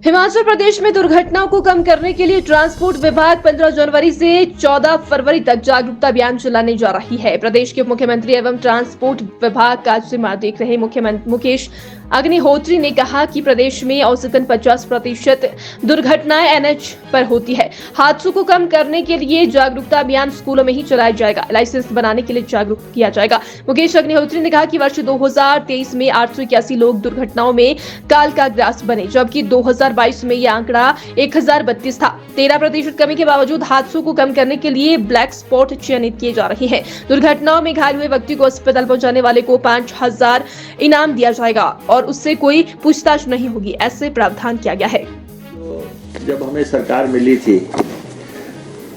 हिमाचल प्रदेश में दुर्घटनाओं को कम करने के लिए ट्रांसपोर्ट विभाग 15 जनवरी से 14 फरवरी तक जागरूकता अभियान चलाने जा रही है। प्रदेश के मुख्यमंत्री एवं ट्रांसपोर्ट विभाग का जिम्मा देख रहे मुख्यमंत्री मुकेश अग्निहोत्री ने कहा कि प्रदेश में औसतन 50% दुर्घटनाएं एनएच पर होती है। हादसों को कम करने के लिए जागरूकता अभियान स्कूलों में ही चलाया जाएगा। लाइसेंस बनाने के लिए जागरूक किया जाएगा। मुकेश अग्निहोत्री ने कहा कि वर्ष 2023 में 881 लोग दुर्घटनाओं में काल का ग्रास बने, जबकि 2022 में यह आंकड़ा 1032 था। 13% कमी के बावजूद हादसों को कम करने के लिए ब्लैक स्पॉट चयनित किए जा रहे हैं। दुर्घटनाओं में घायल हुए व्यक्ति को अस्पताल पहुंचाने वाले को 5000 इनाम दिया जाएगा और उससे कोई पूछताछ नहीं होगी, ऐसे प्रावधान किया गया है। जब हमें सरकार मिली थी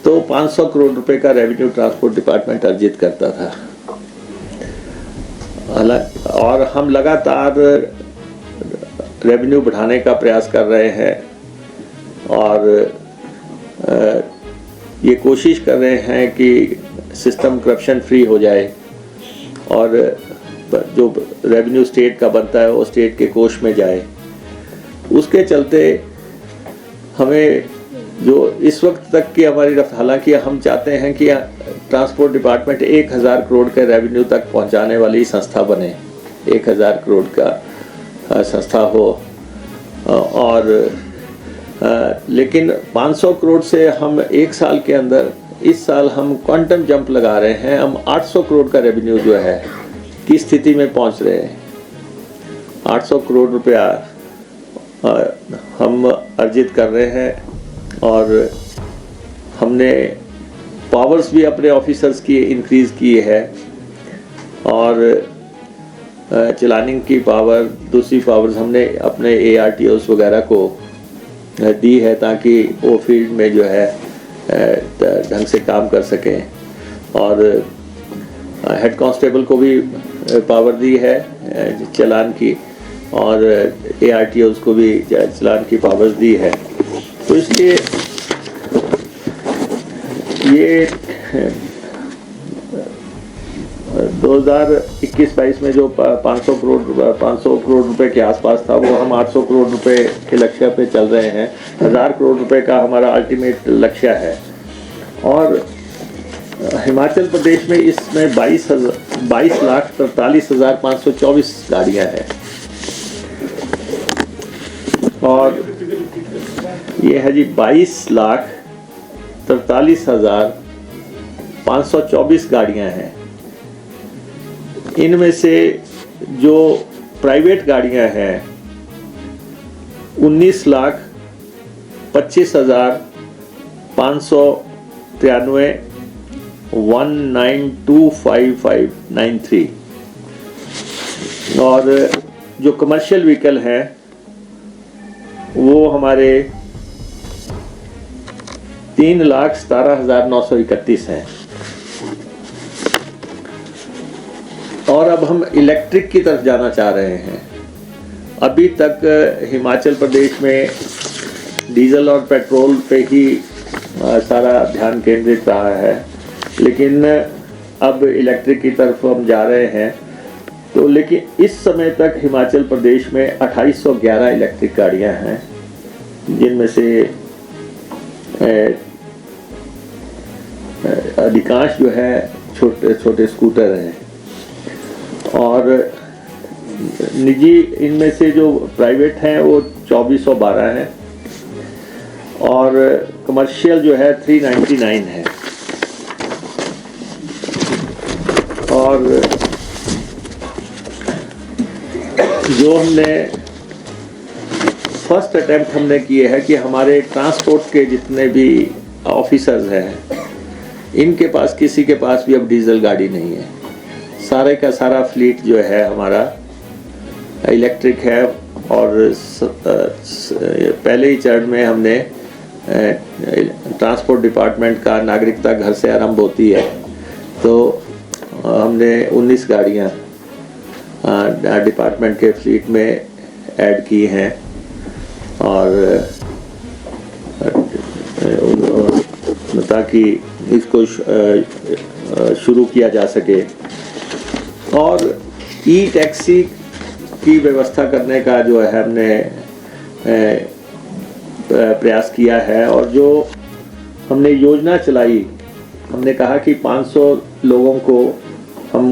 तो 500 करोड़ रुपए का रेवेन्यू ट्रांसपोर्ट डिपार्टमेंट अर्जित करता था और हम लगातार रेवेन्यू बढ़ाने का प्रयास कर रहे हैं और ये कोशिश कर रहे हैं कि सिस्टम करप्शन फ्री हो जाए और जो रेवेन्यू स्टेट का बनता है वो स्टेट के कोष में जाए। उसके चलते हमें जो इस वक्त तक की हमारी रफ्तार, हालांकि हम चाहते हैं कि ट्रांसपोर्ट डिपार्टमेंट 1000 करोड़ के रेवेन्यू तक पहुंचाने वाली संस्था बने, 1000 करोड़ का संस्था हो और लेकिन 500 करोड़ से हम एक साल के अंदर, इस साल हम क्वांटम जंप लगा रहे हैं। हम 800 करोड़ का रेवेन्यू जो है की स्थिति में पहुंच रहे हैं। 800 करोड़ रुपया हम अर्जित कर रहे हैं और हमने पावर्स भी अपने ऑफिसर्स की इंक्रीज की है और चलानिंग की पावर, दूसरी पावर्स हमने अपने ARTOs वगैरह को दी है ताकि वो फील्ड में जो है ढंग से काम कर सकें और हेड कांस्टेबल को भी पावर दी है चलान की और ARTOs को भी चलान की पावर्स दी है। तो इसलिए ये 2021-22 में जो 500 करोड़ रुपए के आसपास था वो हम 800 करोड़ रुपए के लक्ष्य पे चल रहे हैं। 1000 करोड़ रुपए का हमारा अल्टीमेट लक्ष्य है और हिमाचल प्रदेश में इसमें 22,43,524 गाड़ियां हैं और ये है जी 22,43,524 गाड़ियां हैं। इनमें से जो प्राइवेट गाड़ियां हैं 19,25,593 1925593 और जो कमर्शियल व्हीकल हैं वो हमारे 3,17,931 हैं। और अब हम इलेक्ट्रिक की तरफ जाना चाह रहे हैं। अभी तक हिमाचल प्रदेश में डीजल और पेट्रोल पे ही सारा ध्यान केंद्रित रहा है, लेकिन अब इलेक्ट्रिक की तरफ हम जा रहे हैं। तो लेकिन इस समय तक हिमाचल प्रदेश में 2811 इलेक्ट्रिक गाड़ियां हैं, जिनमें से अधिकांश जो है छोटे छोटे स्कूटर हैं और निजी इनमें से जो प्राइवेट हैं वो 2412 हैं और कमर्शियल जो है 399 है। और जो हमने फर्स्ट अटेम्प्ट हमने किए है कि हमारे ट्रांसपोर्ट के जितने भी ऑफिसर्स हैं इनके पास किसी के पास भी अब डीजल गाड़ी नहीं है। सारे का सारा फ्लीट जो है हमारा इलेक्ट्रिक है और पहले ही चरण में हमने ट्रांसपोर्ट डिपार्टमेंट का नागरिकता घर से आरंभ होती है तो हमने 19 गाड़ियाँ डिपार्टमेंट के फ्लीट में ऐड की हैं और ताकि इसको शुरू किया जा सके। और ई-टैक्सी की व्यवस्था करने का जो है हमने प्रयास किया है और जो हमने योजना चलाई, हमने कहा कि 500 लोगों को हम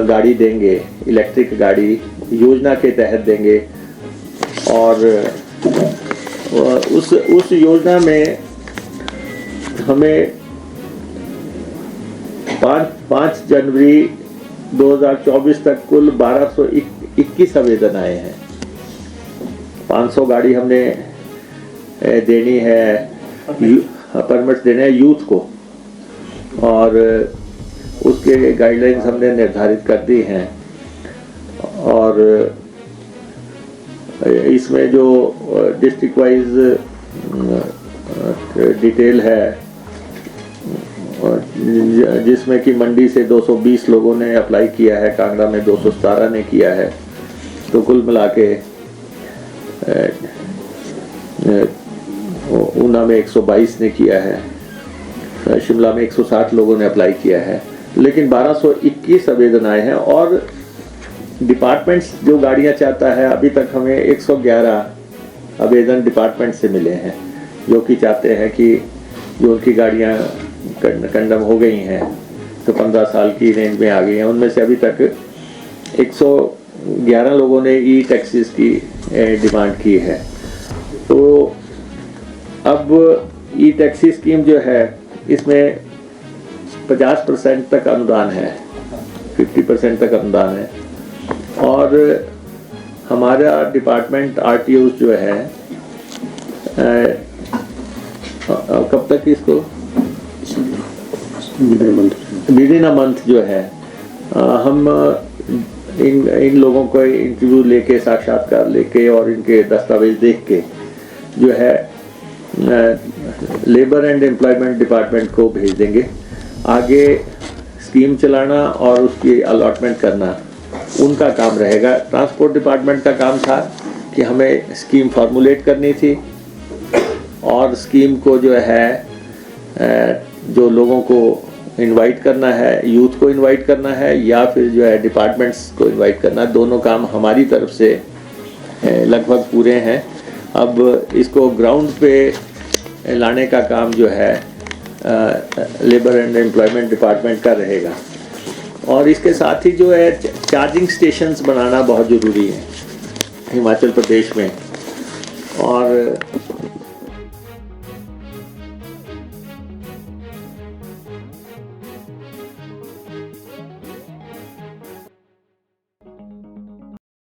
गाड़ी देंगे, इलेक्ट्रिक गाड़ी योजना के तहत देंगे। और उस योजना में हमें 5 जनवरी 2024 तक कुल 1221 आवेदन आए हैं। 500 गाड़ी हमने देनी है, परमिट देने हैं यूथ को, और उसके गाइडलाइंस हमने निर्धारित कर दी हैं। और इसमें जो डिस्ट्रिक्ट वाइज डिटेल है, जिसमें कि मंडी से 220 लोगों ने अप्लाई किया है, कांगड़ा में 217 ने किया है, तो कुल मिला के ऊना में 122 ने किया है, शिमला में 160 लोगों ने अप्लाई किया है, लेकिन 1221 आवेदन आए हैं। और डिपार्टमेंट्स जो गाड़ियां चाहता है, अभी तक हमें 111 आवेदन डिपार्टमेंट से मिले हैं, जो कि चाहते हैं कि जो उनकी गाड़ियां कंडम हो गई हैं तो 15 साल की रेंज में आ गई हैं, उनमें से अभी तक 111 लोगों ने ई टैक्सीज की डिमांड की है। तो अब ई टैक्सी स्कीम जो है, इसमें 50% तक अनुदान है, 50% तक अनुदान है। और हमारा डिपार्टमेंट आरटीओ जो है, कब तक इसको विद इन अ मंथ जो है, हम इन लोगों को इंटरव्यू लेके, साक्षात्कार लेके और इनके दस्तावेज देख के जो है लेबर एंड एम्प्लॉयमेंट डिपार्टमेंट को भेज देंगे। आगे स्कीम चलाना और उसकी अलॉटमेंट करना उनका काम रहेगा। ट्रांसपोर्ट डिपार्टमेंट का काम था कि हमें स्कीम फॉर्मुलेट करनी थी और स्कीम को जो है जो लोगों को इनवाइट करना है, यूथ को इनवाइट करना है या फिर जो है डिपार्टमेंट्स को इनवाइट करना, दोनों काम हमारी तरफ से लगभग पूरे हैं। अब इसको ग्राउंड पे लाने का काम जो है लेबर एंड एम्प्लॉयमेंट डिपार्टमेंट का रहेगा। और इसके साथ ही जो है चार्जिंग स्टेशंस बनाना बहुत ज़रूरी है हिमाचल प्रदेश में। और